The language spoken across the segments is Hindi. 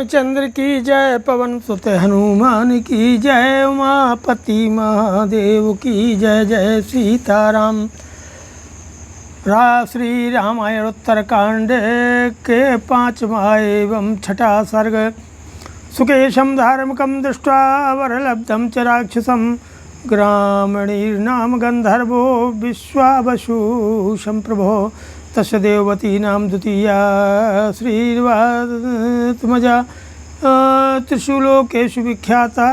रामचंद्र की जय, पवन सुत हनुमान की जय, उमापति महादेव की जय। जय सीताराम। श्री रामायण उत्तरकांड के 5वां एवं 6ठा सर्ग। सुकेशं धार्मिकं दृष्ट्वा वरलब्धं च राक्षसं, ग्रामणीर्नाम गन्धर्वो विश्वावसु संप्रभो। तस्य देववती नाम द्वितीया श्रीर्वात्मजा, त्रिषु लोकेषु विख्याता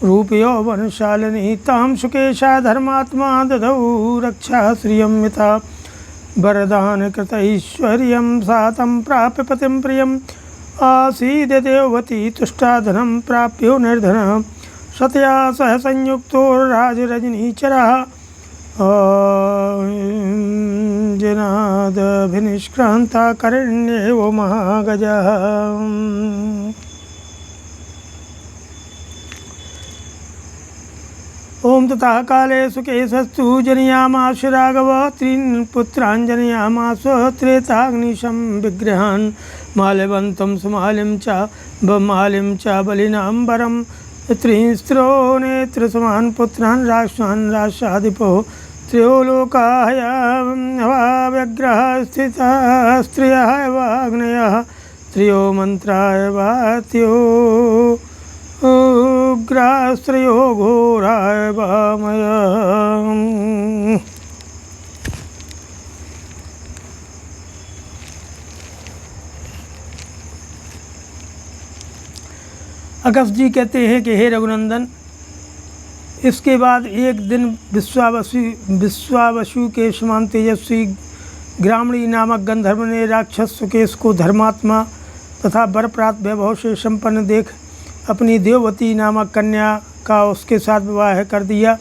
रूपयौवनशालिनी। तां सुकेशा धर्मात्मा ददौ रक्षा श्रियं यथा, वरदानकृतैश्वर्यं सा तं प्राप्य पतिं प्रियम्। आसीद देववती तुष्टा धनं प्राप्यो निर्धनः, सतया सह संयुक्तो राजरजनीचरः। जनादभिनिष्क्रान्ता करण्येव महागजः। ओम ततः काले सुकेशस्तु जनयामास राघव, त्रीन् पुत्रान् जनयामास त्रेताग्निशं विग्रहान्। माल्यवन्तं सुमालिं च बलिनाम्बरं, त्रिस्रो नेत्रसमान् पुत्रान् राक्षसान् राक्षसाधिपो। त्रयोलोकायवाव्यग्रः स्थितः स्त्रियः वाग्नयः, त्रयो मंत्राय वात्यो उग्रास्त्रयो घोराय वामयः। अगस्त जी कहते हैं कि हे रघुनंदन, इसके बाद एक दिन विश्वावसु के समान तेजस्वी ग्रामणी नामक गंधर्व ने राक्षस सुकेश को धर्मात्मा तथा बरप्रात वैभव से संपन्न देख अपनी देववती नामक कन्या का उसके साथ विवाह कर दिया।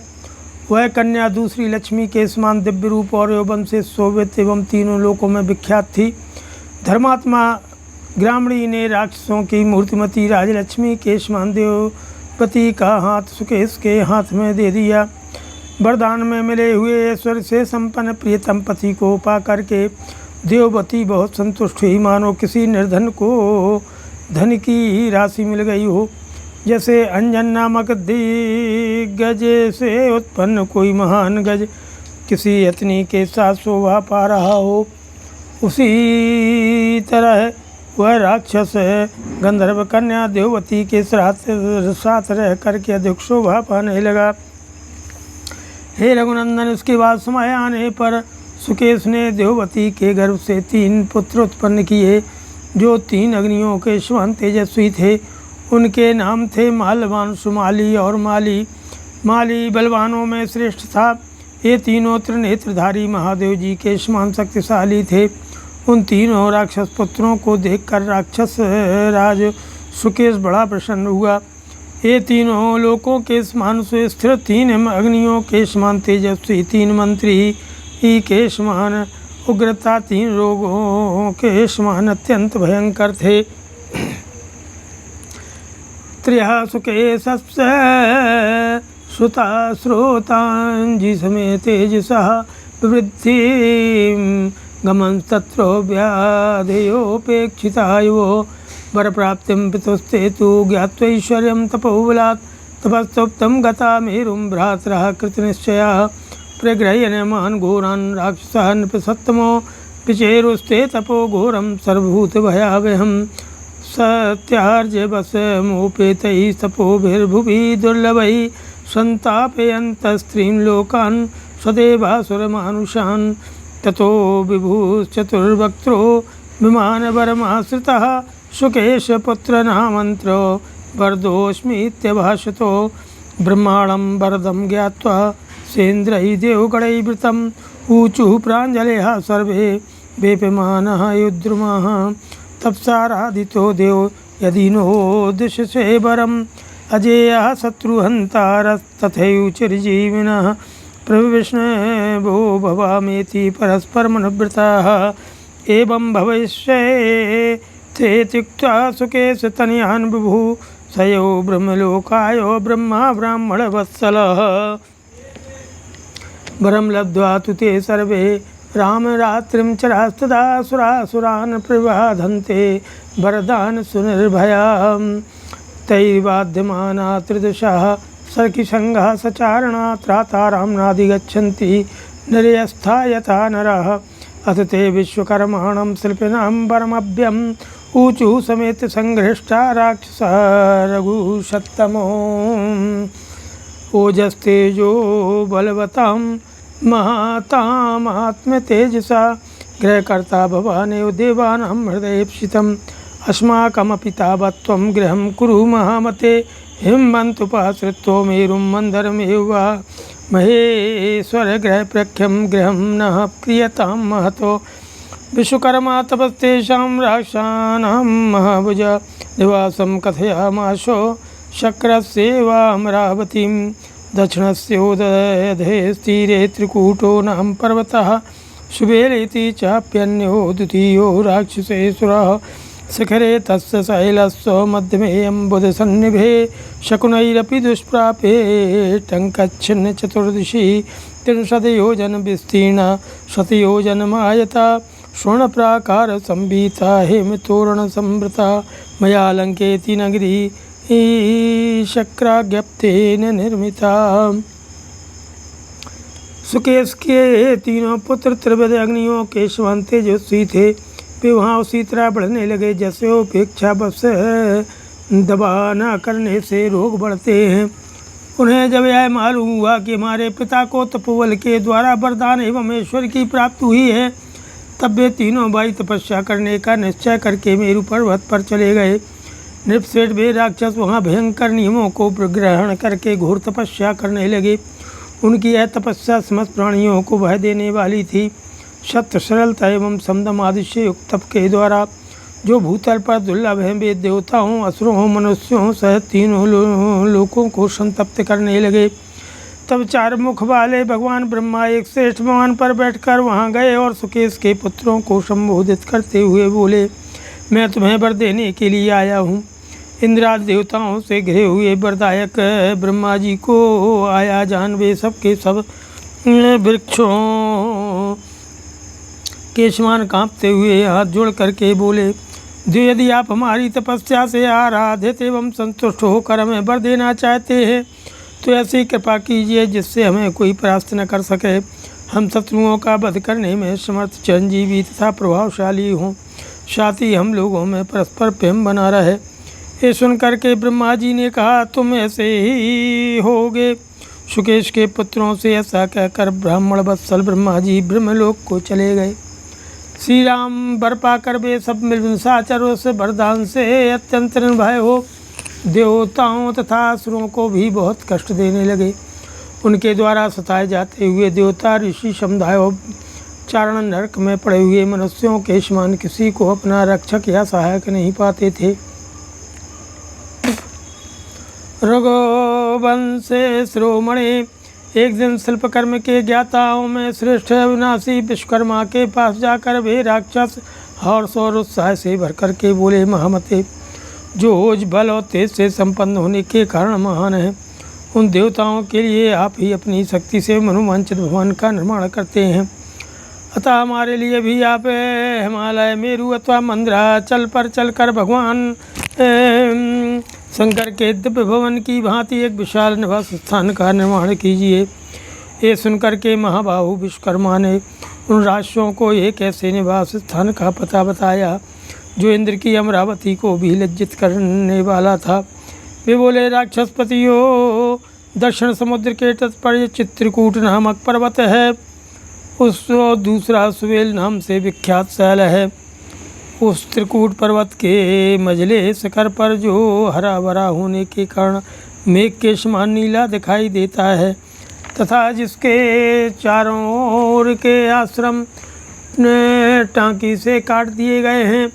वह कन्या दूसरी लक्ष्मी के समान दिव्य रूप और यौवन से शोभित एवं तीनों लोकों में विख्यात थी। धर्मात्मा ग्रामणी ने राक्षसों की मूर्तिमती राजलक्ष्मी के समान देववती का हाथ सुकेश के हाथ में दे दिया। वरदान में मिले हुए ऐश्वर्य से संपन्न प्रियतम पति को पा करके देववती बहुत संतुष्ट हुई, मानो किसी निर्धन को धन की राशि मिल गई हो। जैसे अंजन नामक दिग्गज से उत्पन्न कोई महान गज किसी यत्नी के साथ शोभा पा रहा हो, उसी तरह वह राक्षस गंधर्व कन्या देववती के साथ रह करके अधिक शोभा पाने लगा। हे रघुनंदन, इसके बाद समय आने पर सुकेश ने देववती के गर्भ से 3 पुत्र उत्पन्न किए, जो 3 अग्नियों के समान तेजस्वी थे। उनके नाम थे माल्यवान, सुमाली और माली। माली बलवानों में श्रेष्ठ था। ये तीनों त्रिनेत्रधारी महादेव जी के समान शक्तिशाली थे। उन तीनों राक्षस पुत्रों को देखकर राक्षस राज सुकेश बड़ा प्रसन्न हुआ। ये तीनों लोकों के समान सुस्थिर, 3 अग्नियों के समान तेजस्वी, 3 मंत्री के समान उग्रता, 3 रोगों के समान अत्यंत भयंकर थे। त्रयः सुकेशस्य श्रुता श्रोतांजी समेत तेजसः, विवृद्धिं गमंस्तत्रो व्याधयोपेक्षितायुः। वरप्राप्तिं पितुस्ते तु ज्ञात्वैश्वर्यं तपोबलात्, तपस्तुप्तं गता मेरुं भ्रातरः कृतनिश्चयः। प्रगृह्यमान् घोरान् राक्षसान् नृपसत्तमो, विचेरुस्ते तपो घोरं सर्वभूतभयावहं। सत्यार्जवशमोपेतैः तपोभिर्भुवि दुर्लभैः, सन्तापयन्तस्त्रीन् लोकान् सदेवासुरमानुषान्। ततो विभुश्चतुर्वक्त्रो विमानवरमाश्रितः, सुकेशपुत्रनामन्त्रो वरदोऽस्मीत्यभाषतो। ब्रह्माणं वरदं ज्ञात्वा सेन्द्रैः देवगणैर्वृतम्, ऊचुः प्राञ्जलयः सर्वे वेप्यमानः युद्रुमः। तप्साराधितो देव यदि नो दृश्यसे वरम्, अजेयः शत्रुहन्तारस्तथैव चिरजीविनः। प्रविष्णवो भवामेति परस्परमनुव्रताः, एवं भविष्ये त्यक्त्वा सुकेशतनयान् विभुः। सयो ब्रह्मलोकायो ब्रह्मा ब्राह्मणवत्सलः। वरं लब्ध्वा तु ते सर्वे राम रात्रिं चरास्तदा सुरासुरान् प्रबाधन्ते वरदान सुनिर्भया तैर्वाद्यमाना त्रिदशः सर्किसङ्घः सचारणा त्रातारां नाधिगच्छन्ति नरेऽस्था यथा नरः अथ ते विश्वकर्माणं शिल्पिनां परमभ्यम् ऊचु समेत संघृष्टा राक्षसः रघुषत्तमो ओजस्तेजो बलवतां महातामात्मतेजसा गृहकर्ता भवानेव देवानां हृदयेप्सितम् अस्माकमपि तावत् त्वं गृहं कुरु महामते हिमवन्तुपाश्रित्यो मेरुं मन्दरमेव वा महेश्वरगृहप्रख्यं गृहं नः प्रियतां महतो विश्वकर्मा तपस्तेषां राक्षसानां महाभुज निवासं कथयामाशो शक्रस्येवामरावतीं दक्षिणस्योदधे तीरे त्रिकूटो नाम पर्वतः शुभेलेति चाप्यन्यो द्वितीयो राक्षसेश्वरः शिखरे तस्य शैलस्य मध्यमेऽम्बुधसन्निभे शकुनैरपि दुष्प्रापे टङ्कच्छिन्न चतुर्दिशि त्रिंशद्योजनविस्तीर्णा शतयोजनमायता स्वर्णप्राकारसंभीता हेमतोरणसंवृता मयालङ्केति नगरी शक्राज्ञप्तेन निर्मिता। सुकेश के तीनों पुत्र त्रिविध अग्नियों के समान तेजस्वी थे। वे वहाँ उसी तरह बढ़ने लगे जैसे उपेक्षा बस दबा न करने से रोग बढ़ते हैं। उन्हें जब यह मालूम हुआ कि हमारे पिता को तपोबल के द्वारा वरदान एवं ईश्वर की प्राप्ति हुई है, तब वे तीनों भाई तपस्या करने का निश्चय करके मेरु पर्वत पर चले गए। नृपसेठ वे राक्षस वहाँ भयंकर नियमों को ग्रहण करके घोर तपस्या करने लगे। उनकी यह तपस्या समस्त प्राणियों को भय देने वाली थी। सत्य सरलता एवं समदम आदि से युक्त तप के द्वारा जो भूतल पर दुर्लभ हैं, वे देवताओं असुरों मनुष्यों सहित तीनों लोकों को संतप्त करने लगे। तब चार मुख वाले भगवान ब्रह्मा एक श्रेष्ठ विमान पर बैठकर वहां गए और सुकेश के पुत्रों को संबोधित करते हुए बोले, मैं तुम्हें वर देने के लिए आया हूँ। इंद्रादि देवताओं से घिरे हुए वरदायक ब्रह्मा जी को आया जान वे सब के सब वृक्षों के समान कांपते हुए हाथ जोड़ करके बोले, जो यदि आप हमारी तपस्या से आराधित एवं संतुष्ट होकर हमें वर देना चाहते हैं तो ऐसी कृपा कीजिए जिससे हमें कोई परास्त न कर सके। हम शत्रुओं का वध करने में समर्थ, चिरंजीवी तथा प्रभावशाली हों, साथ ही हम लोगों में परस्पर प्रेम बना रहे। ये सुनकर के ब्रह्मा जी ने कहा, तुम ऐसे ही होगे। सुकेश के पुत्रों से ऐसा कहकर ब्राह्मण वत्सल ब्रह्मा जी ब्रह्मलोक को चले गए। श्री राम वर पाकर वे सब मिलमिलाकर से वरदान से अत्यंत निर्भय हो देवताओं तथा असुरों को भी बहुत कष्ट देने लगे। उनके द्वारा सताए जाते हुए देवता ऋषि समुदाय चारण नरक में पड़े हुए मनुष्यों के समान किसी को अपना रक्षक या सहायक नहीं पाते थे। रघुवंशे शिरोमणि एक दिन शिल्पकर्म के ज्ञाताओं में श्रेष्ठ अविनाशी विश्वकर्मा के पास जाकर वे राक्षस हर्ष और उत्साह से भर कर के बोले, महामते, जो ओज बल और तेज से संपन्न होने के कारण महान है, उन देवताओं के लिए आप ही अपनी शक्ति से मनोवांछित भवन का निर्माण करते हैं। अतः हमारे लिए भी आप हिमालय मेरु अथवा मंदराचल पर चलकर भगवान शंकर के दिव्य भवन की भांति एक विशाल निवास स्थान का निर्माण कीजिए। ये सुनकर के महाबाहु विश्वकर्मा ने उन राक्षसों को एक ऐसे निवास स्थान का पता बताया जो इंद्र की अमरावती को भी लज्जित करने वाला था। वे बोले, राक्षसपतियों, दक्षिण समुद्र के तट पर चित्रकूट नामक पर्वत है। उस दूसरा सुवेल नाम से विख्यात शैल है। उस त्रिकूट पर्वत के मझले शिखर पर जो हरा भरा होने के कारण मेघ के समान नीला दिखाई देता है तथा जिसके चारों ओर के आश्रम टांकी से काट दिए गए हैं,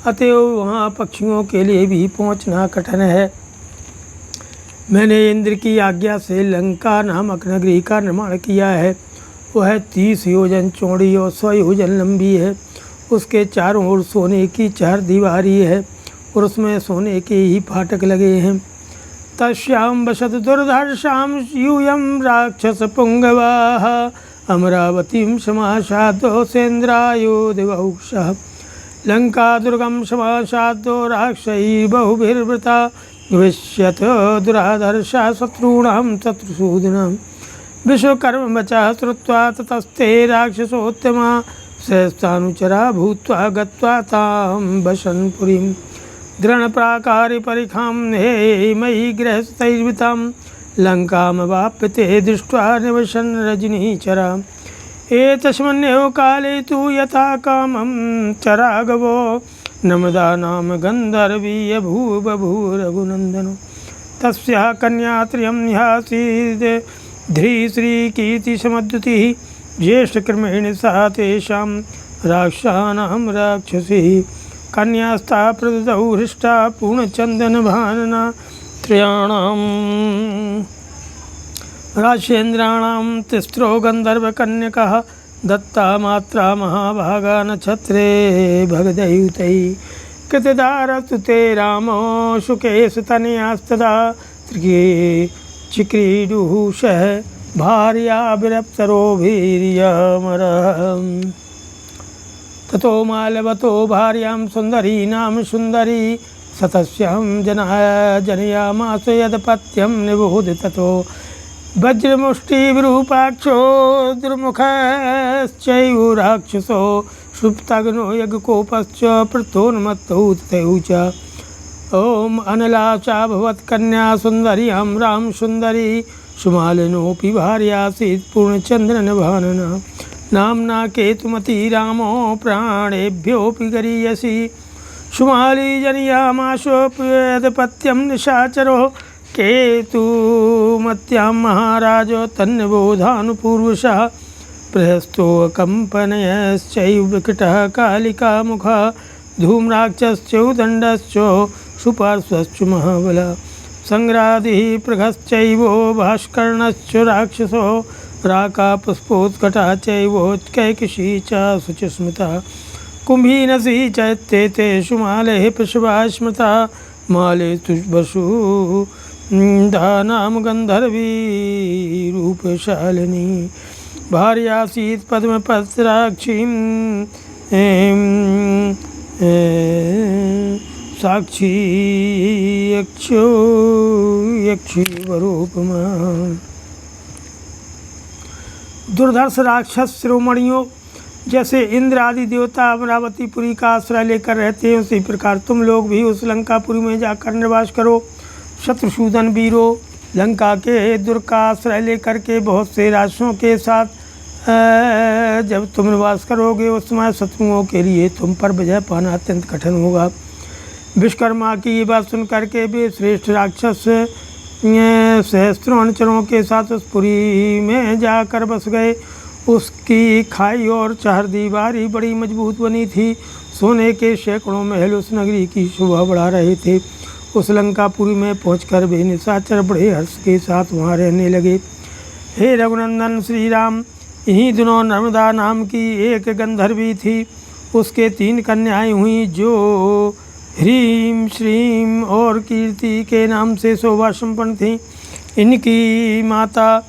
अतएव वहाँ पक्षियों के लिए भी पहुँचना कठिन है। मैंने इंद्र की आज्ञा से लंका नामक नगरी का निर्माण किया है। वह 30 योजन चौड़ी और 100 योजन लंबी है। उसके चारों ओर सोने की 4 दीवारी है और उसमें सोने के ही फाटक लगे हैं। तस्याम वसत दुर्धर्षाम यूयम राक्षस पुंगवाः अमरावतीं समासाद्यो सेन्द्रायो दिवौक्षः लंका दुर्गम समासाद्यो राक्षसैर्बहुभिर्वृता भविष्यत दुराधर्षा शत्रूणां शत्रुसूदनां विश्वकर्मवचः श्रुत्वा ततस्ते राक्षसोत्तमा सहस्रानुचरा भूत्वा गत्वा तां वसन् पुरीं द्रोणप्राकारे परिखां हे मयि गृहस्थैर्वृतां लङ्कामवाप्य ते दृष्ट्वा निवसन् रजनीचरा एतस्मिन्नेव काले तु यथा कामं चरागवो नर्मदा नाम गन्धर्वीय बभूव तस्याः कन्या त्रयं ह्यासीत् ध्रीश्रीकीर्तिसमुद्धृतिः ज्येष्ठक्रमेण सा तेषां राक्षसानां राक्षसी कन्यास्ता प्रददौ हृष्टा पूर्णचन्दनभानना त्रयाणां राजेन्द्राणां तिस्रो गन्धर्वकन्यकः दत्ता मात्रा महाभागा नक्षत्रे भगदयुतैः कृतदारस्तु ते रामो शुकेशतनयास्तदा चिक्रीडुः सह भार्याभिरप्सरोभिर्यमरः ततो मालवतो भार्यां सुन्दरीनां सुन्दरी सतस्यां जनयामास यदपत्यं निबोध ततो वज्रमुष्टिविरूपाक्षो दुर्मुखश्चैव राक्षसो सुप्तग्नो यज्ञकोपश्च प्रतोन्मत्तौ तथैव च ॐ अनला चाभवत् कन्या सुन्दर्यां राम सुन्दरी सुमालिनोऽपि भार्यासीत् पूर्णचन्द्रनभानना नाम्ना केतुमती रामो प्राणेभ्योऽपि गरीयसी सुमाली जनयामाशोऽप्यदपत्यं निशाचरो केतुमत्यां महाराजो तन्निबोधानुपूर्वशः प्रहस्तो कंपनयश्चैव विकटः कालिकामुखः धूम्राक्षश्चैव सुपार्श्वश्च महाबलः संग्रादिः प्रघश्चैवो भास्कर्णश्च राक्षसो राकापुष्पोत्कटः चैवोत्कैकशी च शुचिस्मृता कुम्भीनसी चैत्येते सुमालेः पशुवा स्मृता माले तुष्वसु दानां गन्धर्वी रूपशालिनी भार्यासीत् पद्मपत्राक्षीं साक्षी यक्षीवरूपमा दुर्धर्ष राक्षस शिरोमणियों जैसे इंद्र आदि देवता अमरावतीपुरी का आश्रय लेकर रहते हैं उसी प्रकार तुम लोग भी उस लंकापुरी में जाकर निवास करो। शत्रुसूदन वीरों लंका के दुर्ग का आश्रय लेकर के बहुत से राक्षसों के साथ जब तुम निवास करोगे उस समय शत्रुओं के लिए तुम पर विजय पाना अत्यंत कठिन होगा। विश्वकर्मा की ये बात सुन करके वे श्रेष्ठ राक्षस सहस्त्रों अनुचरों के साथ उस पुरी में जाकर बस गए। उसकी खाई और चारदीवारी बड़ी मजबूत बनी थी। सोने के सैकड़ों महल उस नगरी की शोभा बढ़ा रहे थे। उस लंकापुरी में पहुंचकर वे निशाचर बड़े हर्ष के साथ वहां रहने लगे। हे रघुनंदन श्री राम, इन्हीं दिनों नर्मदा नाम की एक गंधर्वी थी। उसके 3 कन्याएं हुईं जो ह्रीं श्रीं और कीर्ति के नाम से शोभा संपन्न थीं। इनकी माता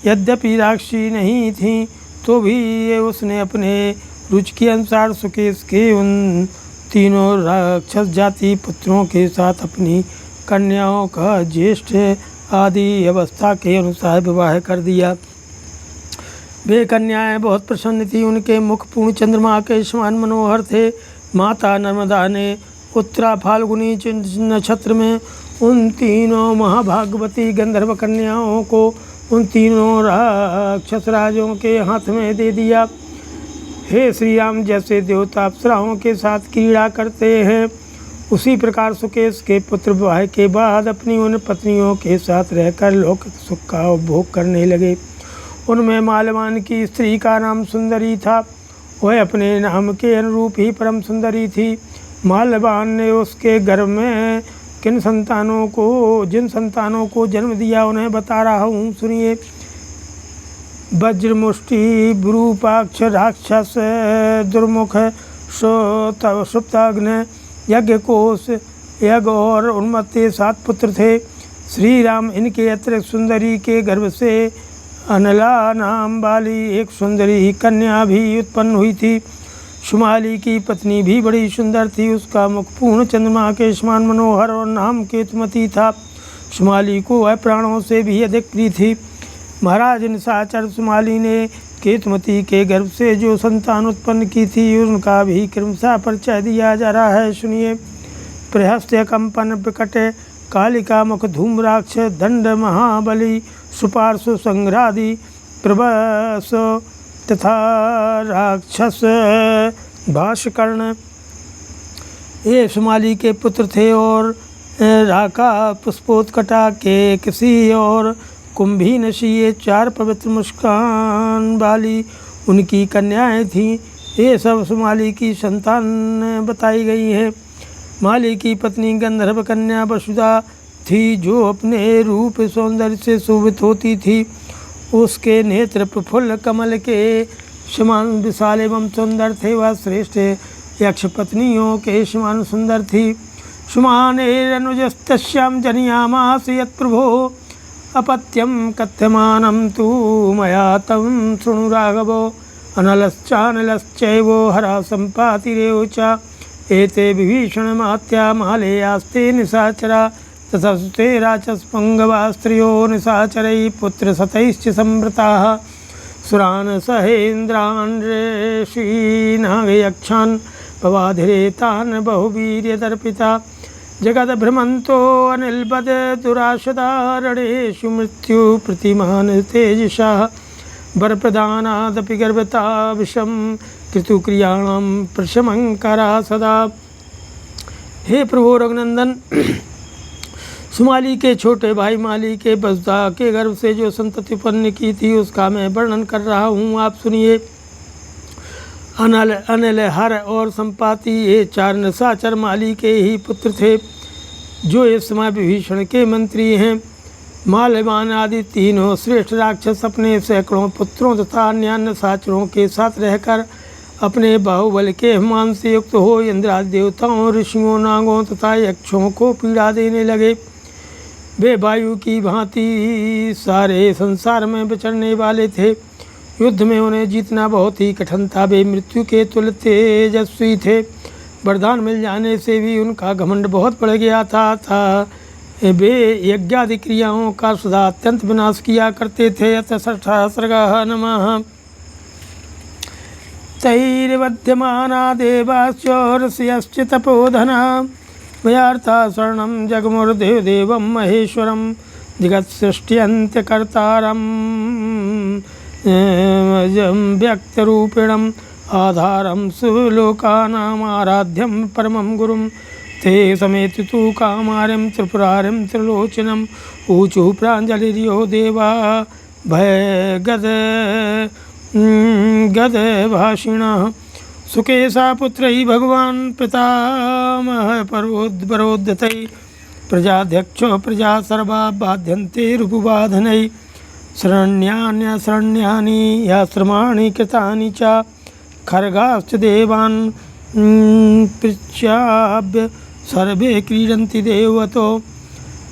यद्यपि राक्षसी नहीं थीं तो भी उसने अपने रुचि के अनुसार सुकेश के उन 3 राक्षस जाति पुत्रों के साथ अपनी कन्याओं का ज्येष्ठ आदि अवस्था के अनुसार विवाह कर दिया। वे कन्याएं बहुत प्रसन्न थीं। उनके मुख पूर्ण चंद्रमा के समान मनोहर थे। माता नर्मदा ने उत्तरा फाल्गुनी नक्षत्र में उन 3 महाभागवती गंधर्व कन्याओं को उन 3 राक्षस राजों के हाथ में दे दिया। हे श्री राम, जैसे देवता अप्सराओं के साथ क्रीड़ा करते हैं उसी प्रकार सुकेश के पुत्र विवाह के बाद अपनी उन पत्नियों के साथ रहकर लौकिक सुख का उपभोग करने लगे। उनमें मालवान की स्त्री का नाम सुंदरी था। वह अपने नाम के अनुरूप ही परम सुंदरी थी। मालवान ने उसके गर्भ में जिन संतानों को जन्म दिया उन्हें बता रहा हूँ, सुनिए। वज्रमुष्टि विरूपाक्ष राक्षस दुर्मुख सुप्ताग्न यज्ञकोश यज्ञ और उन्मत्त 7 पुत्र थे। श्री राम इनके अतिरिक्त सुंदरी के गर्भ से अनला नाम वाली एक सुंदरी कन्या भी उत्पन्न हुई थी। शुमाली की पत्नी भी बड़ी सुंदर थी। उसका मुख पूर्ण चंद्रमा के समान मनोहर और नाम केतुमती था। शुमाली को वह प्राणों से भी अधिक प्रिय थी। महाराज निशाचर शुमाली ने केतुमती के गर्भ से जो संतान उत्पन्न की थी उनका भी क्रमशः परिचय दिया जा रहा है, सुनिए। प्रहस्य कंपन विकट कालिका मुख धूम्राक्ष दंड महाबली सुपार्श्व संग्रादि प्रभस तथा राक्षस भाष्यकर्ण ये शुमाली के पुत्र थे और राका पुष्पोत्कटा के किसी और कुंभी नशी ये 4 पवित्र मुस्कान वाली उनकी कन्याएं थीं। ये सब शुमाली की संतान बताई गई हैं। माली की पत्नी गंधर्व कन्या वसुधा थी जो अपने रूप सौंदर्य से शोभित होती थी। उसके नेत्र प्रफुल्ल कमल के समान विशाल एवं सुंदर थे। वह श्रेष्ठ यक्ष पत्नियों के समान सुंदर थी। शुमानेरनुजस्तस्यां जनियामास यत्प्रभो अपत्यं कथ्यमानं तु मया तं शृणु राघवो अनलश्चानलश्चैवो हरा सम्पातिरेव च एते विभीषण मात्या मालेयास्ते निशाचरा तथा सुते राचस्पङ्गवा स्त्रियो निशाचरैः पुत्रशतैश्च संवृताः सुरान् सहेन्द्रान् ऋषीनागयक्षान् पवाधिरेतान् बहुवीर्यदर्पिता जगद्भ्रमन्तो अनिलबद दुराशदारणेषु मृत्यु प्रतिमान तेजसः वरप्रदानादपि गर्भता विषम कृतुक्रियाणां प्रशमंकरा सदा। हे प्रभु रघुनंदन, शुमाली के छोटे भाई माली के वसुधा के गर्भ से जो संतति उत्पन्न की थी उसका मैं वर्णन कर रहा हूँ, आप सुनिए। अनल अनिल हर और संपाति ये 4 निशाचर माली के ही पुत्र थे जो इस समय विभीषण के मंत्री हैं। माल्यवान आदि 3 श्रेष्ठ राक्षस अपने सैकड़ों पुत्रों तथा अन्य निशाचरों के साथ रहकर अपने बाहुबल के अभिमान से युक्त हो इंद्रादि देवताओं ऋषियों नागों तथा यक्षों को पीड़ा देने लगे। वे वायु की भांति सारे संसार में विचरने वाले थे। युद्ध में उन्हें जीतना बहुत ही कठिन था। वे मृत्यु के तुल्य तेजस्वी थे। वरदान मिल जाने से भी उनका घमंड बहुत बढ़ गया था। वे यज्ञादि क्रियाओं का सदा अत्यंत विनाश किया करते थे। अतः सहस्रगः नमः। तैर्वध्यमाना देवाश्च ऋषयश्च तपोधना वयार्था शरणं जगमुर्देव देवं महेश्वरं जगत्सृष्ट्यन्त्यकर्तारं व्यक्तरूपिणम् आधारं सुलोकानाम् आराध्यं परमं गुरुं ते समेत तु कामार्यं त्रिपुरारिं त्रिलोचनम् ऊचु प्राञ्जलिर्यो देवा भय गद भाषिणः सुकेशा पुत्रैः भगवान् पितामह परोद्धतैः प्रजाध्यक्षो प्रजा सर्वा बाध्यन्ते रुपुबाधनैः शरण्यानि याश्रमाणि कृतानि च खर्गाश्च देवान् पृच्छाभ्य सर्वे क्रीडन्ति देवतो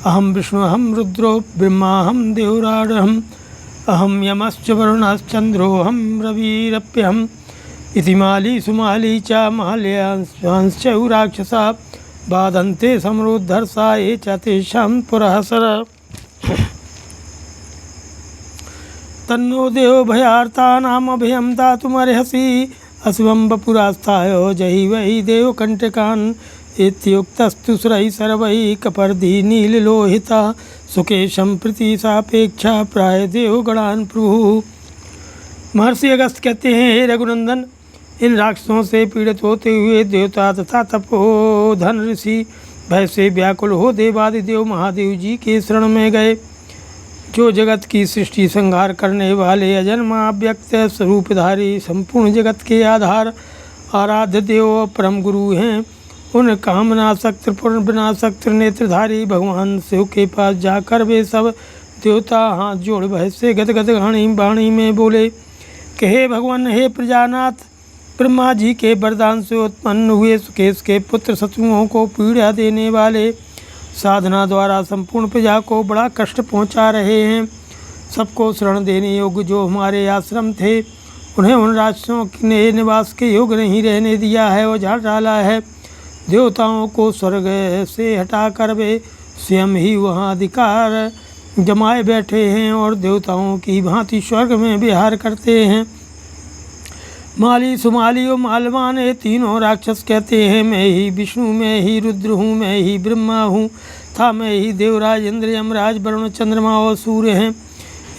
अहं विष्णुहं रुद्रो ब्रह्माहं देवराडहम् अहं यमश्च वरुणश्चन्द्रोऽहं रविरप्यहम् इति माली सुमाली च माल्यांश्च राक्षसा बाधन्ते समरोद्धर्षा ये च तेषां पुरःसर तन्नो देव भयार्तानाम् अभयं दातुमर्हसि अश्वं वपुरास्थाय जहि वै देवकण्टकान् इत्युक्तस्तु सुरैः सर्वैः कपर्दी नीललोहिता सुकेशं प्रति सापेक्षा प्राय देवगणान् प्रभु। महर्षि अगस्त्य कहते हैं, हे रघुनंदन, इन राक्षसों से पीड़ित होते हुए देवता तथा तपोधन ऋषि भय से व्याकुल हो देवादिदेव महादेव जी के शरण में गए, जो जगत की सृष्टि संहार करने वाले अजन्मा व्यक्त स्वरूपधारी संपूर्ण जगत के आधार आराध्य देव परम गुरु हैं। उन कामनाशक त्रिपुर विनाशक त्रिनेत्रधारी भगवान शिव के पास जाकर वे सब देवता हाथ जोड़ भय से गदगद वाणी में बोले कि हे भगवान, हे प्रजानाथ, ब्रह्मा जी के वरदान से उत्पन्न हुए सुकेश के पुत्र शत्रुओं को पीड़ा देने वाले साधना द्वारा संपूर्ण प्रजा को बड़ा कष्ट पहुंचा रहे हैं। सबको शरण देने योग्य जो हमारे आश्रम थे, उन्हें उन राक्षसों ने निवास के योग्य नहीं रहने दिया है और झाड़ डाला है। देवताओं को स्वर्ग से हटाकर वे स्वयं ही वहाँ अधिकार जमाए बैठे हैं और देवताओं की भांति स्वर्ग में विहार करते हैं। माली, सुमाली और मालवान ये तीनों राक्षस कहते हैं, मैं ही विष्णु, मैं ही रुद्र हूँ, मैं ही ब्रह्मा हूँ था, मैं ही देवराज, इंद्र, यमराज, वरुण, चंद्रमा और सूर्य हैं।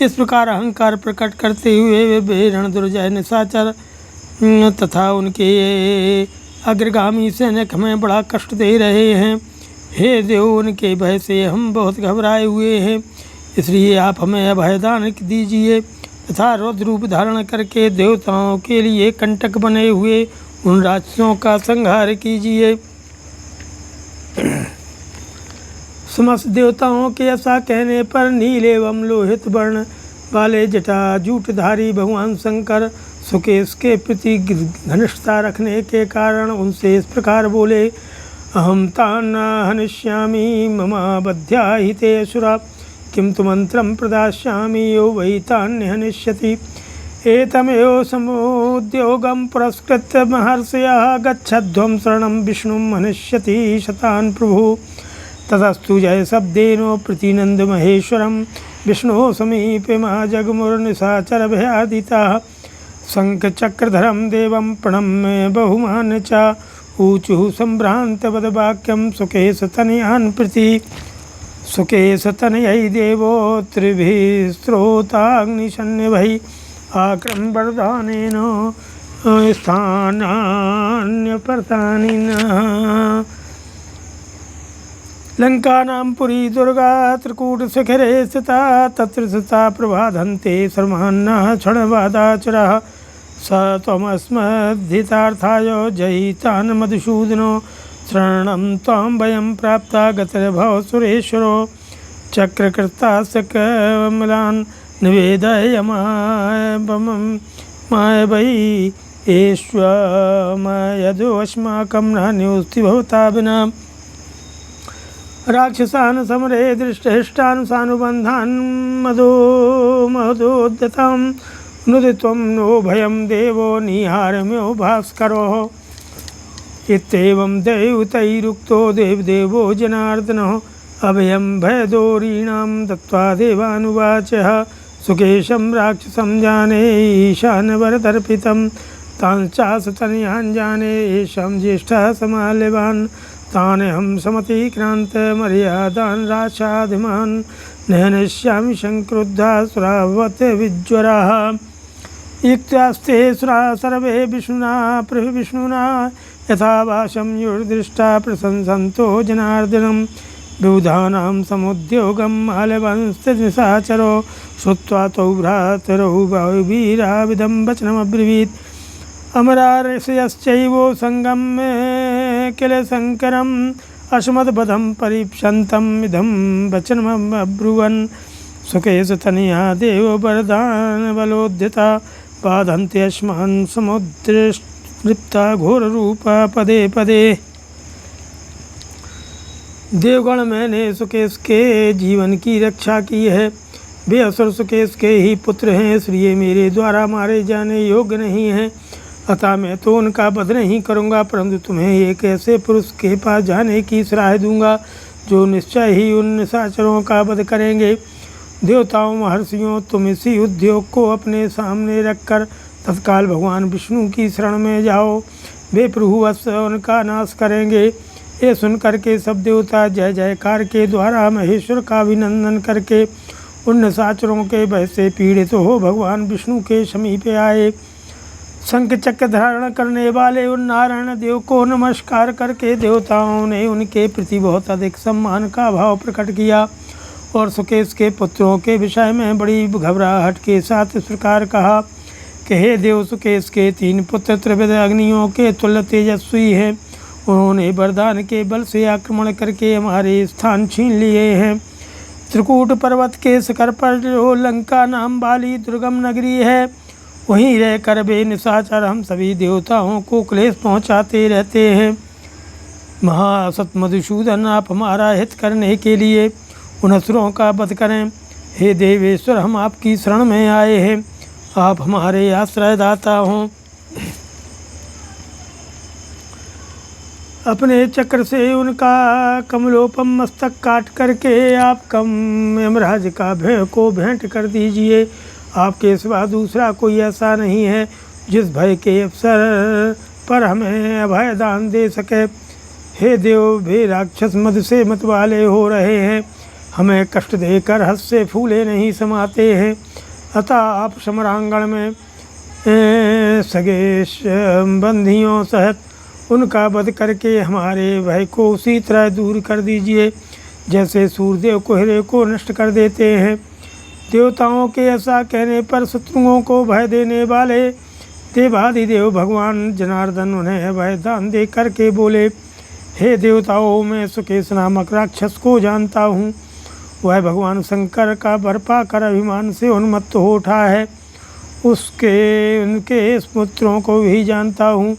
इस प्रकार अहंकार प्रकट करते हुए वे रण, दुर्जय, निशाचर तथा उनके अग्रगामी सैनिक हमें बड़ा कष्ट दे रहे हैं। हे देव, उनके भय से हम बहुत घबराए हुए हैं, इसलिए आप हमें अभयदान दीजिए तथा रुद्र रूप धारण करके देवताओं के लिए कंटक बने हुए उन राक्षसों का संहार कीजिए। समस्त देवताओं के ऐसा कहने पर नील एवं लोहित वर्ण वाले जटाजूटधारी भगवान शंकर सुकेश के प्रति घनिष्ठता रखने के कारण उनसे इस प्रकार बोले, अहम तान हनिष्यामि मम बध्या हिते असुरा किं तु मंत्रं प्रदास्यामि यो वै तान्य हनिष्यति। एतमेव समुद्योगं पुरस्कृत्य महर्षयः गच्छध्वं शरणं विष्णुं हनिष्यति शतान् प्रभुः। ततस्तु जय शब्देन प्रतिनंद महेश्वरं विष्णुः समीपे महाजगमुर्निशाचरभयादिताः शंखचक्रधरं देवं प्रणम्य बहुमान्य च ऊचुः सम्भ्रान्तवदवाक्यं सुकेशतनयान् प्रति। सुकेशतनयै देवो त्रिभिः स्त्रोताग्निशन्यभैः आक्रमवरदानेन स्थानान्यपर्तानिनः। लंकानां पुरी दुर्गा त्रिकूटशिखरे स्थिता तत्र स्थिता प्रभाधन्ते सर्वान्नाः क्षणवादाचराः। स त्वमस्मद्धितार्थाय जयितान् मधुसूदनो शरणं त्वां वयं प्राप्ता गतिर्भव सुरेश्वरो। चक्रकृतास्य कमलान् निवेदयमाय वै एष्वमयदोऽस्माकं न न्योस्ति भवता विना। राक्षसान् समरे दृष्टहिष्टान् सानुबन्धान् मदोद्यतां नुदित्वं नो भयं देवो निहारम्यो भास्करो। इत्येवं दैवतैरुक्तो देवदेवो जनार्दनः अभयं भयदोरीणां दत्त्वा देवानुवाचः। सुकेशं राक्षसं जाने ईशानवरदर्पितं तांश्चाशतनयान् जाने येषां ज्येष्ठः समाल्यवान् तान्यहं समतिक्रान्तमर्यादान् राक्षाधिमान् नहनिष्यामि शङ्क्रुद्धासुरावत विज्वराः। युक्तास्ते सुरा सर्वे विष्णुना प्रविष्णुना यथा वाशं युर्दृष्टा प्रशंसन्तो जनार्दनं। विबुधानां समुद्योगं मालवंस्थितनिशाचरो श्रुत्वा तौ भ्रातरौ वीराविदं वचनमब्रवीत्। अमरार्षयश्चैवो सङ्गम्य किल शङ्करम् अस्मद्वधं परीक्षन्तम् इदं वचनमब्रुवन्। सुकेशतनया देववरदानबलोद्यता बाधन्ते अस्मान् समुद्रलिप्ता घोररूपा पदे पदे। देवगण, मैंने सुकेश के जीवन की रक्षा की है। वे असुर सुकेश के ही पुत्र हैं, इसलिए मेरे द्वारा मारे जाने योग्य नहीं हैं। अतः मैं तो उनका वध नहीं करूँगा, परंतु तुम्हें एक ऐसे पुरुष के पास जाने की सलाह दूंगा जो निश्चय ही उन निशाचरों का वध करेंगे। देवताओं, महर्षियों, तुम इसी उद्योग को अपने सामने रखकर तत्काल भगवान विष्णु की शरण में जाओ। वे प्रभुवश उनका नाश करेंगे। ये सुनकर के सब देवता जय जयकार के द्वारा महेश्वर का अभिनंदन करके उन निशाचरों के भय से पीड़ित हो भगवान विष्णु के समीप आए। शंख चक्र धारण करने वाले उन नारायण देव को नमस्कार करके देवताओं ने उनके प्रति बहुत अधिक सम्मान का भाव प्रकट किया और सुकेश के पुत्रों के विषय में बड़ी घबराहट के साथ इस प्रकार कहा कि हे देव, सुकेश के 3 पुत्र त्रिविध अग्नियों के तुल्य तेजस्वी हैं। उन्होंने वरदान के बल से आक्रमण करके हमारे स्थान छीन लिए हैं। त्रिकूट पर्वत के शिखर पर जो लंका नाम वाली दुर्गम नगरी है, वहीं रहकर वे निशाचर हम सभी देवताओं को क्लेश पहुँचाते रहते हैं। महासत मधुसूदन, आप हमारा हित करने के लिए उन असुरों का वध करें। हे देवेश्वर, हम आपकी शरण में आए हैं, आप हमारे आश्रयदाता हों। अपने चक्र से उनका कमलोपम मस्तक काट करके आप यमराज का भय को भेंट कर दीजिए। आपके सिवा दूसरा कोई ऐसा नहीं है जिस भय के अवसर पर हमें अभय दान दे सके। हे देव, वे राक्षस मद से मतवाले हो रहे हैं, हमें कष्ट देकर हंस से फूले नहीं समाते हैं। अतः आप समरांगण में सगे बंधियों सहित उनका वध करके हमारे भय को उसी तरह दूर कर दीजिए जैसे सूर्यदेव कोहरे को नष्ट कर देते हैं। देवताओं के ऐसा कहने पर शत्रुओं को भय देने वाले देवादिदेव भगवान जनार्दन उन्हें भय दान दे करके बोले, हे देवताओं, मैं सुकेश नामक राक्षस को जानता हूँ। वह भगवान शंकर का वर पाकर अभिमान से उन्मत्त हो उठा है। उनके इस पुत्रों को भी जानता हूँ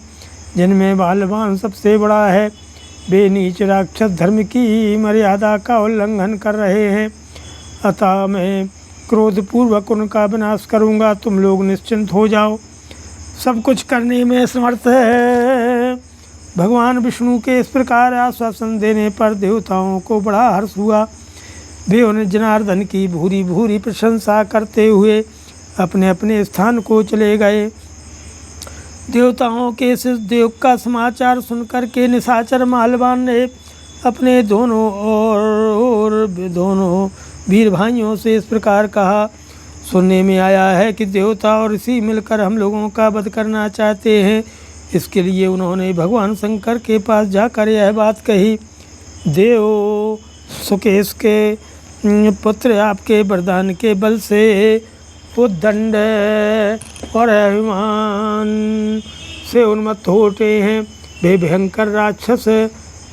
जिनमें बालवान सबसे बड़ा है। वे नीच राक्षस धर्म की मर्यादा का उल्लंघन कर रहे हैं, अतः मैं क्रोधपूर्वक उनका विनाश करूँगा। तुम लोग निश्चिंत हो जाओ, सब कुछ करने में समर्थ है। भगवान विष्णु के इस प्रकार आश्वासन देने पर देवताओं को बड़ा हर्ष हुआ। वे उन्हें जनार्दन की भूरी भूरी प्रशंसा करते हुए अपने अपने स्थान को चले गए। देवताओं के इस देव का समाचार सुनकर के निशाचर मालवान ने अपने दोनों वीर भाइयों से इस प्रकार कहा, सुनने में आया है कि देवता और ऋषि मिलकर हम लोगों का वध करना चाहते हैं। इसके लिए उन्होंने भगवान शंकर के पास जाकर यह बात कही। देव सुकेश के पुत्र आपके वरदान के बल से उद्दंड और अभिमान से उन्मत्त हो उठे हैं। वे भयंकर राक्षस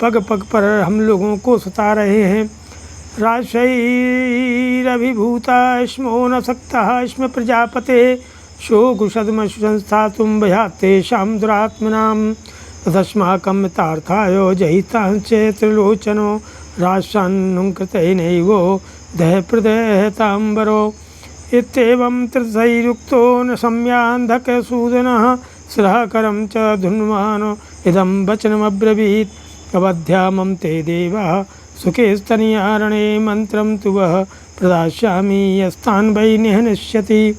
पग पग पर हम लोगों को सता रहे हैं। राशैरभिभूता स्मो न सक्तः स्म प्रजापते शोकुशदमशंस्थातुं भयात्तेषां दुरात्मनां तस्माकं मितार्थाय जहितांश्च त्रिलोचनो राशान्नुकृतेनैवो दहप्रदहताम्बरो। इत्येवं त्रिसैरुक्तो न सम्यान्धकसूदनः सलाहकरं च धुन्वानो इदं वचनमब्रवीत्। अवध्यामं ते देवः सुकेस्तनीयारणे मन्त्रं तु वः प्रदास्यामि यस्तान् वै निहनिष्यति।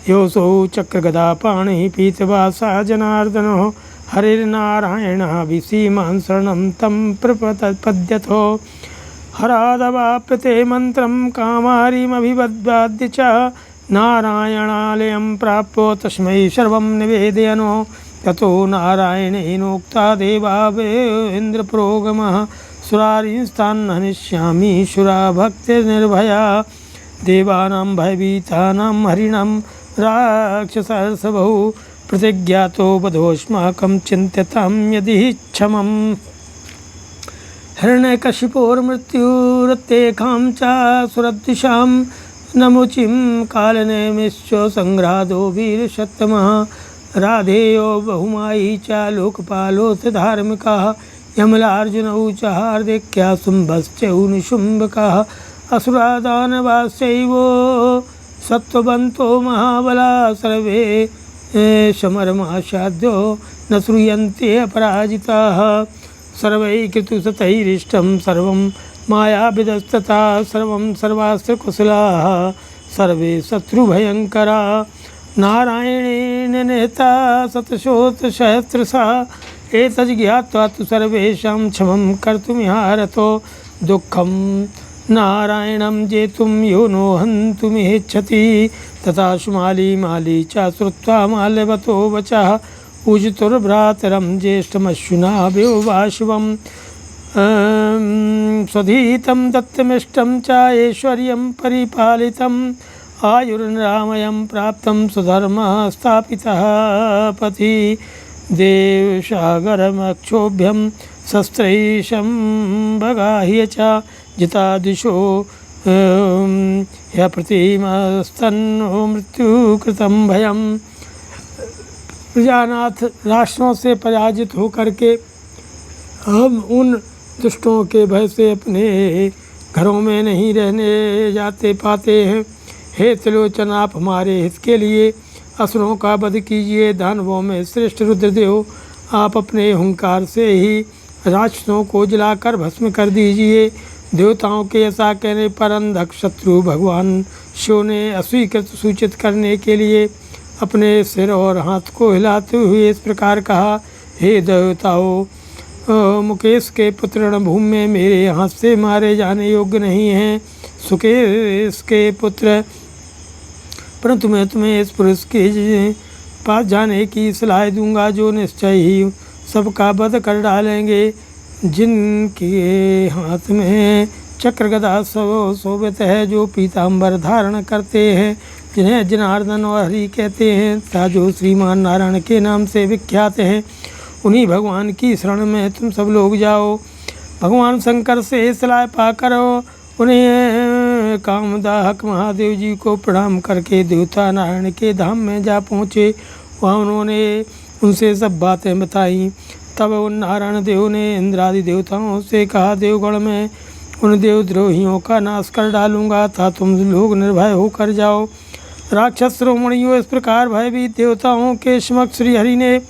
योऽसौ चक्रगदापाणिः पीतवासा जनार्दनो हरिर्नारायणः विसीमान् शरणं तं प्रपद्यथो। हरादवाप्यते मन्त्रं कामारिमभिवद्वाद्य च नारायणालयं प्राप्यो तस्मै सर्वं निवेदयनो। ततो नारायणेनोक्ता देवा इन्द्रपुरोगमः सुरारींस्तान् हनिष्यामि सुरा भक्तिर्निर्भया। देवानां भयभीतानां हरिणां राक्षसर्षभौ प्रतिज्ञातो वधोऽस्माकं चिन्त्यतां यदि क्षमम्। हिरण्यकशिपोर्मृत्युरत्येकां च सुरद्विषां नमुचिं कालनेमिश्च संघ्रादो वीरशत्तमः। राधेयो बहुमायी च लोकपालोऽथ धार्मिकाः यमलार्जुनौ च हार्दिक्या शुम्भश्चैव निशुम्भकाः। असुरादानवाश्चैव सत्त्ववन्तो महाबला सर्वे समरमासाद्यो न श्रूयन्ते अपराजिताः। सर्वैः कृतुसतैरिष्टं सर्वं मायाविदस्तथा सर्वं सर्वास्त्रकुशलाः सर्वे शत्रुभयङ्करा। नारायणेन नेता शतशोथसहस्रशः एतज्ज्ञात्वा तु सर्वेषां क्षमं कर्तुमिहारतो। दुःखं नारायणं जेतुं यो नो हन्तुमिच्छति। तथा शुमाली माली च श्रुत्वा माल्यवतो वचः पूजितुर्भ्रातरं ज्येष्ठमश्विना व्योवाशिवं। स्वधीतं दत्तमिष्टं च ऐश्वर्यं परिपालितम् आयुर्निरामयं प्राप्तं स्वधर्मः स्थापितः पथि। देवसागरमक्षोभ्यं शस्त्रैशं भगाह्य च जितादिशो ह्य प्रतिमस्तन्नो मृत्युकृतं भयम्। प्रजानाथ, राष्ट्रों से पराजित होकर के हम उन दुष्टों के भय से अपने घरों में नहीं रहने जाते पाते हैं। हे त्रिलोचन, आप हमारे हित के लिए असुरों का वध कीजिए। दानवों में श्रेष्ठ रुद्रदेव, आप अपने हुंकार से ही राक्षसों को जलाकर भस्म कर दीजिए। देवताओं के ऐसा कहने पर अंधक शत्रु भगवान शिव ने अस्वीकृत सूचित करने के लिए अपने सिर और हाथ को हिलाते हुए इस प्रकार कहा, हे देवताओं, मुकेश के पुत्र रणभूमि में मेरे हाथ से मारे जाने योग्य नहीं हैं। सुकेश के पुत्र, परंतु मैं तुम्हें इस पुरुष के पास जाने की सलाह दूंगा जो निश्चय ही सबका वध कर डालेंगे, जिनके हाथ में चक्र गदा शोभित है, जो पीताम्बर धारण करते हैं, जिन्हें जनार्दन और हरि कहते हैं तथा जो श्रीमान नारायण के नाम से विख्यात हैं। उन्हीं भगवान की शरण में तुम सब लोग जाओ। भगवान शंकर से सलाह पाकर उन्हें कामदाहक महादेव जी को प्रणाम करके देवता नारायण के धाम में जा पहुँचे। वहाँ उन्होंने उनसे सब बातें बताईं। तब उन नारायण देव ने इंद्रादि देवताओं से कहा, देवगण में उन देवद्रोहियों का नाश कर डालूंगा, था तुम लोग निर्भय होकर जाओ। राक्षस शिरोमणियों, इस प्रकार भयभीत देवताओं के समक्ष श्री हरि ने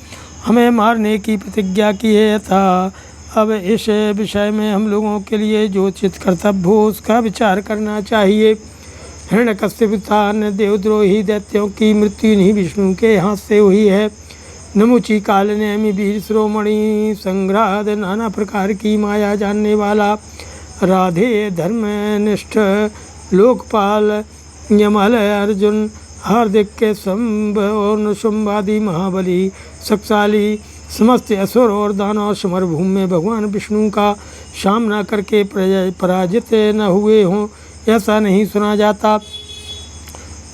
हमें मारने की प्रतिज्ञा की है, था अब इस विषय में हम लोगों के लिए जो उचित कर्तव्य हो उसका विचार करना चाहिए। हिरण्यकश्यप तथा अन्य देवद्रोही दैत्यों की मृत्यु इन्हीं विष्णु के हाथ से हुई है। नमुची काल नेमि वीर शिरोमणि संग्राद, नाना प्रकार की माया जानने वाला राधे धर्मनिष्ठ लोकपाल यमल अर्जुन हार्दिक के शंभ और नृशंभादि महाबली शक्तिशाली समस्त असुर और दानव समर भूमि में भगवान विष्णु का सामना करके पराजित न हुए हों, ऐसा नहीं सुना जाता।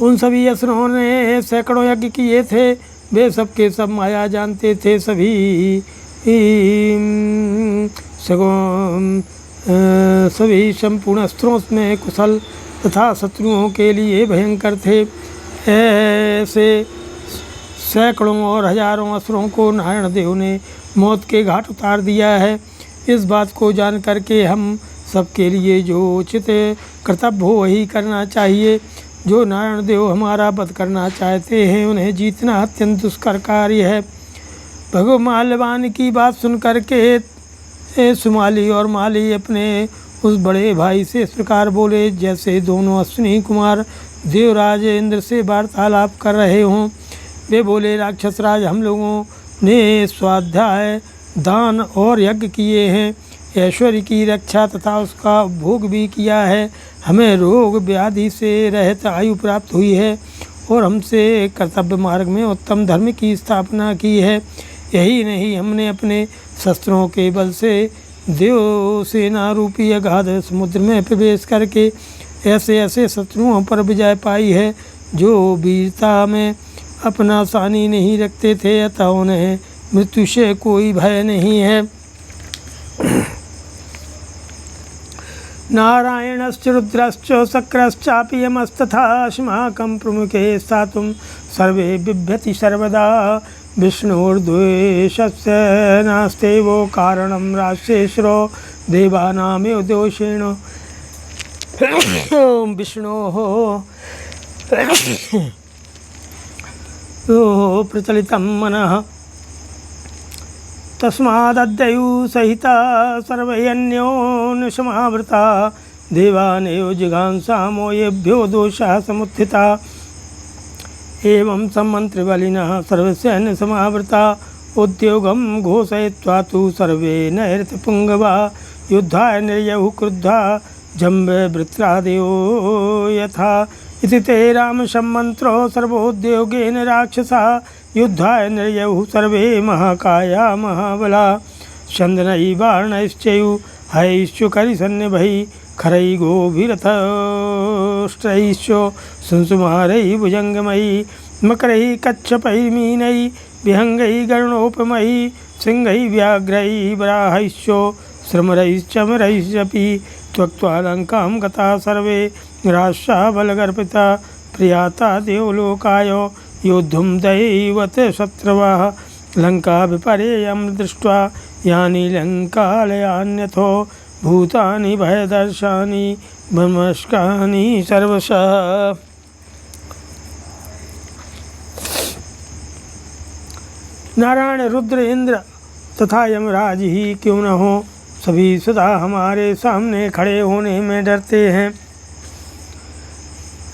उन सभी असुरों ने सैकड़ों यज्ञ किए थे, वे सबके सब माया जानते थे, सभी संपूर्ण अस्त्रों में कुशल तथा शत्रुओं के लिए भयंकर थे। ऐसे सैकड़ों और हजारों असुरों को नारायण देव ने मौत के घाट उतार दिया है। इस बात को जान करके हम सबके लिए जो उचित कर्तव्य हो वही करना चाहिए। जो नारायण देव हमारा वध करना चाहते हैं उन्हें जीतना अत्यंत दुष्कर कार्य है। भगवान माल्यवान की बात सुन करके सुमाली और माली अपने उस बड़े भाई से इस प्रकार बोले, जैसे दोनों अश्विनी कुमार देवराज इंद्र से वार्तालाप कर रहे हों। वे बोले, राक्षस राज, हम लोगों ने स्वाध्याय दान और यज्ञ किए हैं, ऐश्वर्य की रक्षा तथा उसका भोग भी किया है। हमें रोग व्याधि से रहित आयु प्राप्त हुई है और हमसे कर्तव्य मार्ग में उत्तम धर्म की स्थापना की है। यही नहीं, हमने अपने शस्त्रों के बल से देव सेना रूपी अगाध समुद्र में प्रवेश करके ऐसे ऐसे शत्रुओं पर विजय पाई है जो वीरता में अपना सानी नहीं रखते थे, अतः उन्हें मृत्यु से कोई भय नहीं है। नारायणश्च रुद्रश्च शक्रश्चापि यमस्तथा अस्माकं प्रमुखे स्थातुं सर्वे बिभ्यति सर्वदा। विष्णुर्द्वेषस्य नास्त्येव कारणं राक्षसेश्वरो देवानामेव दोषेण। विष्णोः प्रचलितं मनः तस्मादद्यु सहिता सर्वैरन्योन्यसमावृता देवानेव जिघांसामो येभ्यो दोषाः समुत्थिता। एवं सम्मन्त्रिबलिनः सर्वसैन्य समावृता उद्योगं घोषयित्वा तु सर्वे नैरृतपुङ्गवा युद्धाय निर्ययुः क्रुद्धा जम्बवृत्रादयो यथा। इति ते रामसम्मन्त्रो सर्वोद्योगेन राक्षसा युद्धाय निर्ययुः सर्वे महाकाया महाबला। चन्दनैर्वाणैश्चैव हैश्चुकरिसन्निभैः खरैः गोभिरथष्ट्रैश्च सुंसुमारैः भुजङ्गमैः मकरैः कच्छपैर्मीनैः विहङ्गैः गरुणोपमैः सिंहैः व्याघ्रैः वराहैश्च श्रमरैश्चमरैश्चपि त्यक्त्वा लङ्कां गता सर्वे राष्ट्राः बलगर्पिता प्रियाता देवलोकाय योद्धुं दैवत शत्रवः। लङ्का विपर्ययं दृष्ट्वा यानि लङ्कालयान्यथो भूतानि भयदर्शानि ब्रह्मष्कानि सर्वशः। नारायण, रुद्र, इंद्र तथा यमराज ही क्यों न हो, सभी सदा हमारे सामने खड़े होने में डरते हैं।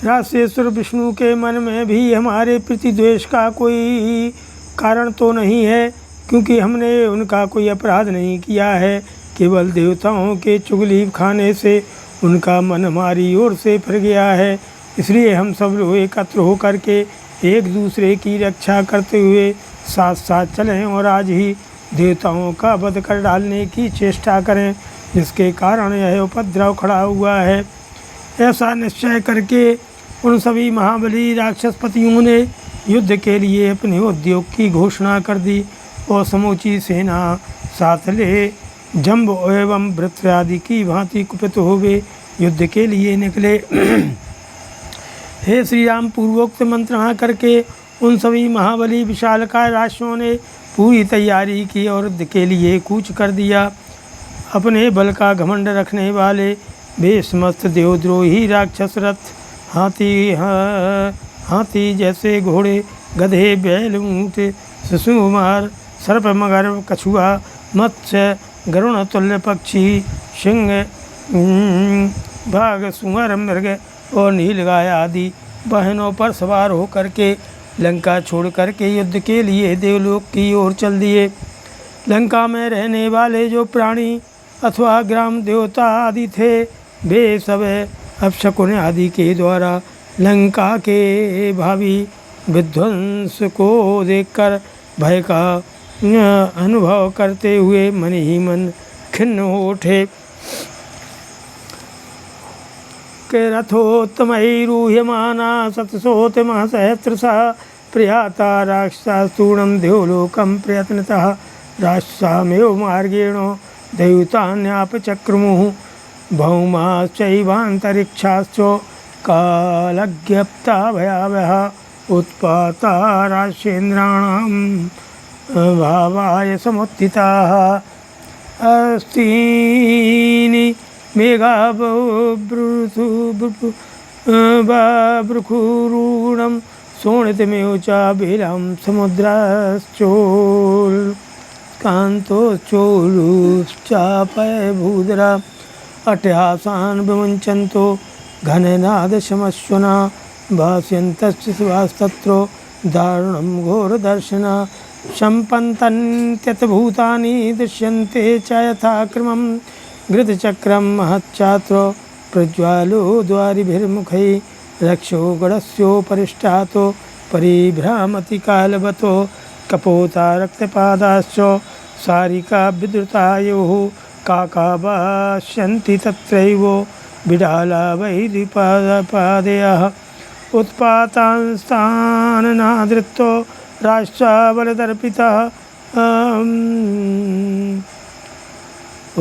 राशेश्वर विष्णु के मन में भी हमारे प्रति द्वेष का कोई कारण तो नहीं है, क्योंकि हमने उनका कोई अपराध नहीं किया है। केवल देवताओं के चुगली खाने से उनका मन हमारी ओर से फिर गया है। इसलिए हम सब लोग एकत्र होकर के एक दूसरे की रक्षा करते हुए साथ साथ चलें और आज ही देवताओं का वध कर डालने की चेष्टा करें, जिसके कारण यह उपद्रव खड़ा हुआ है। ऐसा निश्चय करके उन सभी महाबली राक्षसपतियों ने युद्ध के लिए अपने उद्योग की घोषणा कर दी और समूची सेना साथ ले जम्ब एवं भृत्य आदि की भांति कुपित हो गए युद्ध के लिए निकले। हे श्री राम, पूर्वोक्त मंत्रणा करके उन सभी महाबली विशालकाय राशियों ने पूरी तैयारी की और युद्ध के लिए कूच कर दिया। अपने बल का घमंड रखने वाले वे समस्त देवद्रोही राक्षस रथ, हाथी जैसे घोड़े, गधे, बैल, ऊँट, शिशुमार, सर्प, मगर, कछुआ, मत्स्य, गरुण तुल्य पक्षी, सिंह, बाघ, सुअर, मृग और नीलगाय आदि वाहनों पर सवार होकर के लंका छोड़ करके युद्ध के लिए देवलोक की ओर चल दिए। लंका में रहने वाले जो प्राणी अथवा ग्राम देवता आदि थे, वे सब अपशकुन आदि के द्वारा लंका के भावी विध्वंस को देखकर भय का अनुभव करते हुए मन ही मन खिन्न हो उठे। के रथोत्तमैरूह्यमाना सतसोत्तमः सहस्रशः प्रयाता राक्षसास्तूणं देवलोकं प्रयत्नतः राक्षसामेव मार्गेण दैवतान्यापचक्रमुः भौमाश्चैवान्तरिक्षाश्च कालज्ञप्ता भयावह उत्पाता राक्षसेन्द्राणां भावाय समुत्थिताः अस्तीनि मेघाबृखुरूणं शोणितमेव च बिलं समुद्राश्चोल्कान्तोच्चोलुश्चापयभूधरा अट्टहासान् विमुञ्चन्तो घननादशमश्वना भास्यन्तश्च शिवास्तत्र दारुणं घोरदर्शना सम्पन्तन्त्यतभूतानि दृश्यन्ते च यथा क्रमं घृतचक्रं महच्चात्र प्रज्वालो द्वारिभिर्मुखै रक्षो गणस्योपरिष्टातो परिभ्रामति कालवतो कपोता रक्तपादाश्च सारिका विद्रुतायोः काकाभाष्यन्ति तत्रैव बिडाला वैरिपादयः उत्पातांस्ताननादृतो राष्ट्राबलदर्पितः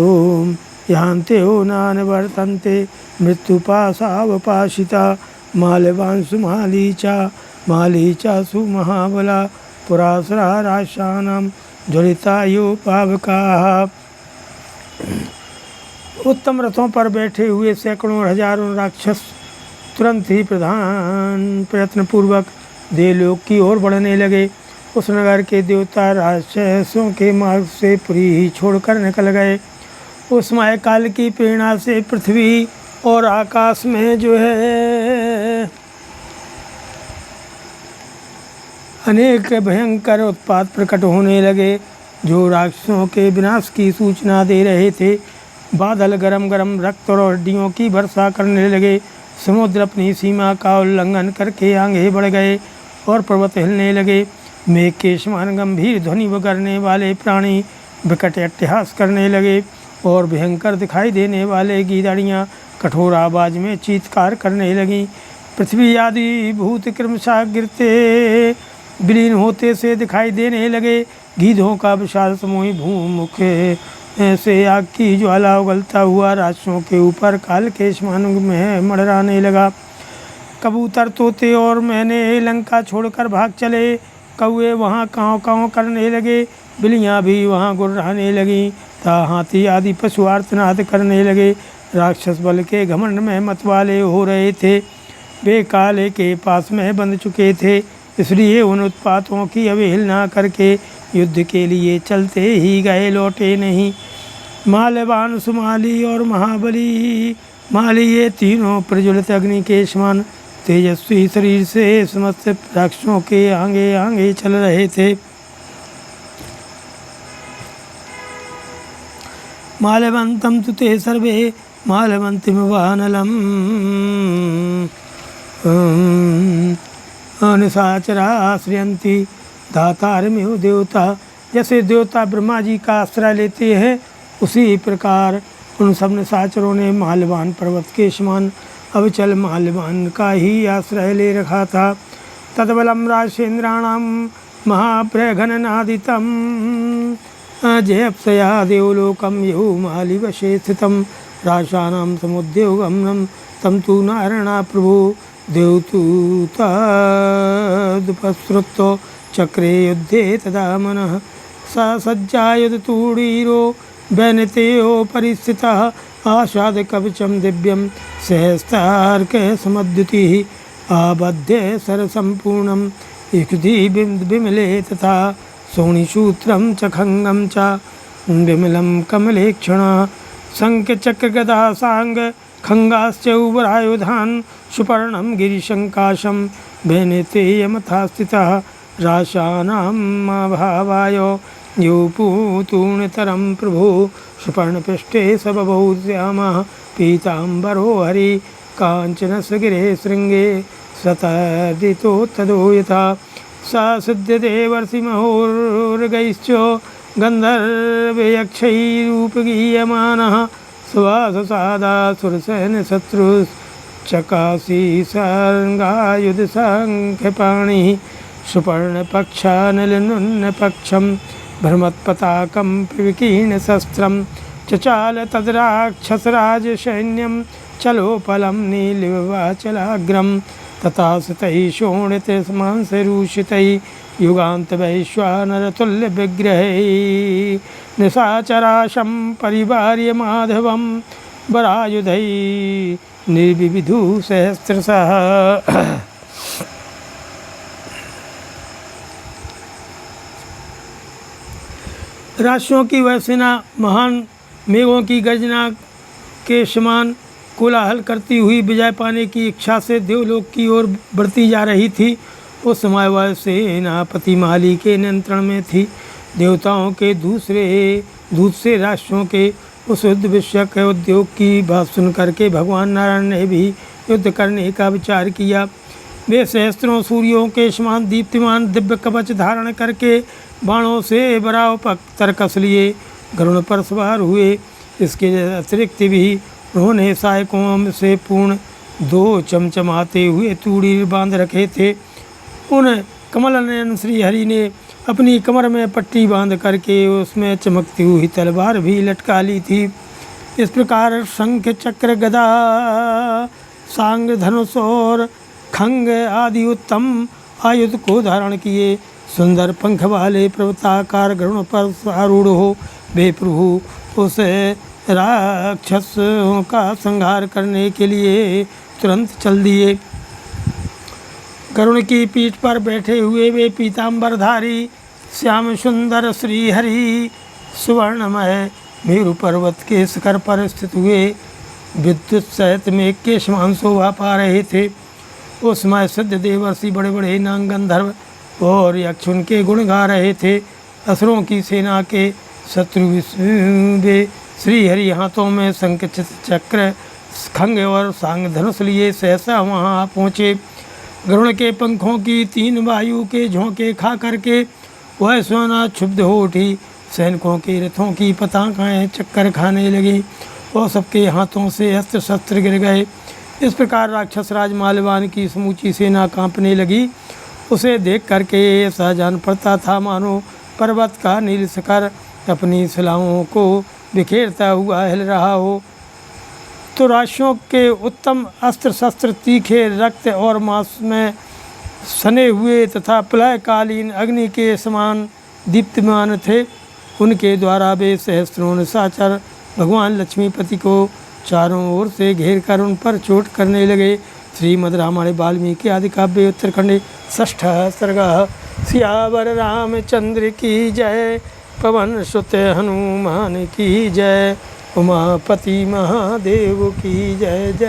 ओम यान्ते हो नानवर्तन्ते मृत्युपाशावपाशिता मालीचा सुमहाबला पुरासरा राशानां ज्वलितायोपावकाः। उत्तम रथों पर बैठे हुए सैकड़ों हजारों राक्षस तुरंत ही प्रयत्नपूर्वक देवलोक की ओर बढ़ने लगे। उस नगर के देवता राक्षसों के मार्ग से पुरी ही छोड़कर निकल गए। उस मायाकाल की प्रेरणा से पृथ्वी और आकाश में जो है अनेक भयंकर उत्पात प्रकट होने लगे, जो राक्षसों के विनाश की सूचना दे रहे थे। बादल गरम गरम रक्त और हड्डियों की वर्षा करने लगे। समुद्र अपनी सीमा का उल्लंघन करके आगे बढ़ गए और पर्वत हिलने लगे। मेघ के समान गंभीर ध्वनि करने वाले प्राणी विकट अट्टहास करने लगे और भयंकर दिखाई देने वाले गीदड़ियाँ कठोर आवाज़ में चीत्कार करने लगीं। पृथ्वी आदि भूत क्रमशः गिरते विलीन होते से दिखाई देने लगे। गीधों का विशाल समूह भूमुख से आग की ज्वाला उगलता हुआ राक्षसों के ऊपर काल के समान में मंडराने लगा। कबूतर, तोते और मैंने लंका छोड़कर भाग चले। कौए वहाँ काँव काँव करने लगे, बिल्लियाँ भी वहाँ गुर्राने लगीं तथा हाथी आदि पशु आर्तनाद करने लगे। राक्षस बल के घमंड में मतवाले हो रहे थे। वे काले के पास में बंध चुके थे, इसलिए उन उत्पातों की अवहेलना करके युद्ध के लिए चलते ही गए, लौटे नहीं। माल्यवान, सुमाली और महाबली माली ये तीनों प्रज्वलित अग्नि के समान तेजस्वी शरीर से समस्त राक्षसों के आगे आगे चल रहे थे। माल्यवंतम तु ते सर्वे माल्यवंतिम वानलम निशाचराश्रयन्ति धातारमेव देवता। जैसे देवता ब्रह्मा जी का आश्रय लेते हैं, उसी प्रकार उन सब निशाचरों ने माल्यवान पर्वत के समान अविचल माल्यवान का ही आश्रय ले रखा था। तद्बलम राजेन्द्राणाम महाप्रघननादितम जयप्सया देवलोकम यहु मालिवशे स्थितम राशानां समुद्योगमनम तम तु नारायणा प्रभु देवतु तदुपसृतो चक्रे युद्धे तदा मनः स सज्जायुधतूणीरो वैनतेयो परिस्थितः आशाद कवचम दिव्यम सहस्तार्कः समद्युतिः आबध्य सरसम्पूर्णम् इक्षुधि विमले तथा शोणिसूत्रं च खङ्गं च विमलं कमलेक्षणा शङ्खचक्रगदा साङ्ग खङ्गाश्च उभरायुधान् सुपर्णं गिरिशङ्काशं वैनतेयमथा स्थितः राशानामभावाय योपूतूर्णतरं प्रभु सुपर्णपृष्ठे स बभौ श्यामः पीताम्बरो हरि काञ्चनसगिरे शृङ्गे सतदितो तदो यथा स सिद्ध्यते वर्षिमहोर्गैश्च गन्धर्वयक्षैरूपगीयमानः सुवाससादासुरसेनशत्रुश्चकासी सर्गायुधसङ्ख्यपाणिः सुपर्णपक्षानलिनुन्नपक्षं भ्रमत्पताकं विकीर्णशस्त्रं चचाल तद्राक्षसराजसैन्यं चलोपलं नीलिवाचलाग्रं तथा सुतैः शोणितमांसरूषितैः युगान्तवैश्वानरतुल्यविग्रहैः निशाचराशं परिवार्य माधवं वरायुधैः निर्विविधु सहस्रशः। राक्षसों की वह सेना महान मेघों की गर्जना के समान कोलाहल करती हुई विजय पाने की इच्छा से देवलोक की ओर बढ़ती जा रही थी। उस समय वह सेनापति माली के नियंत्रण में थी। देवताओं के दूत से राक्षसों के उस युद्ध विषयक उद्योग की बात सुन करके भगवान नारायण ने भी युद्ध करने का विचार किया। वे सहस्त्रों सूर्यों के समान दीप्तिमान दिव्य कवच धारण करके बाणों से बराबर तरकस लिए गरुड़ पर सवार हुए। इसके अतिरिक्त भी उन्होंने सहायकों से पूर्ण 2 चमचमाते हुए तूड़ी बांध रखे थे। उन कमल नयन श्री हरि ने अपनी कमर में पट्टी बांध करके उसमें चमकती हुई तलवार भी लटका ली थी। इस प्रकार शंख चक्र गदा सांग धनुष और खंग आदि उत्तम आयुध को धारण किए सुंदर पंख वाले पर्वताकार गरुड़ पर आरूढ़ हो वे प्रभु उस राक्षसों का संहार करने के लिए तुरंत चल दिए। गरुड़ की पीठ पर बैठे हुए वे पीताम्बरधारी श्याम सुंदर श्री हरि सुवर्णमय मेरु पर्वत के शिखर पर स्थित हुए विद्युत सहित मेघ के समान शोभा पा रहे थे। उस समय सिद्ध देवर्षि बड़े बड़े नाग गंधर्व और यक्ष उनके गुण गा रहे थे। असुरों की सेना के शत्रु वे श्री हरि हाथों में शंख चक्र खंग और सांग धनुष लिए सहसा वहाँ पहुँचे। गरुड़ के पंखों की 3 वायु के झोंके खा करके वह सोना क्षुब्ध हो उठी। सैनिकों के रथों की पताकाएँ चक्कर खाने लगी और सबके हाथों से अस्त्र शस्त्र गिर गए। इस प्रकार राक्षस राज माल्यवान की समूची सेना कांपने लगी। उसे देख करके ऐसा जान पड़ता था मानो पर्वत का नील शिखर अपनी शिलाओं को बिखेरता हुआ हिल रहा हो। तो राक्षसों के उत्तम अस्त्र शस्त्र तीखे रक्त और मांस में सने हुए तथा प्रलयकालीन अग्नि के समान दीप्तिमान थे। उनके द्वारा वे सहस्त्रों निशाचर भगवान लक्ष्मीपति को चारों ओर से घेर कर उन पर चोट करने लगे। श्रीमद् रामायण वाल्मीकि आदि काव्य उत्तरखंड षष्ठ सर्ग। सियावर रामचंद्र की जय, पवन सुत हनुमान की जय, उमापति महादेव की जय जय।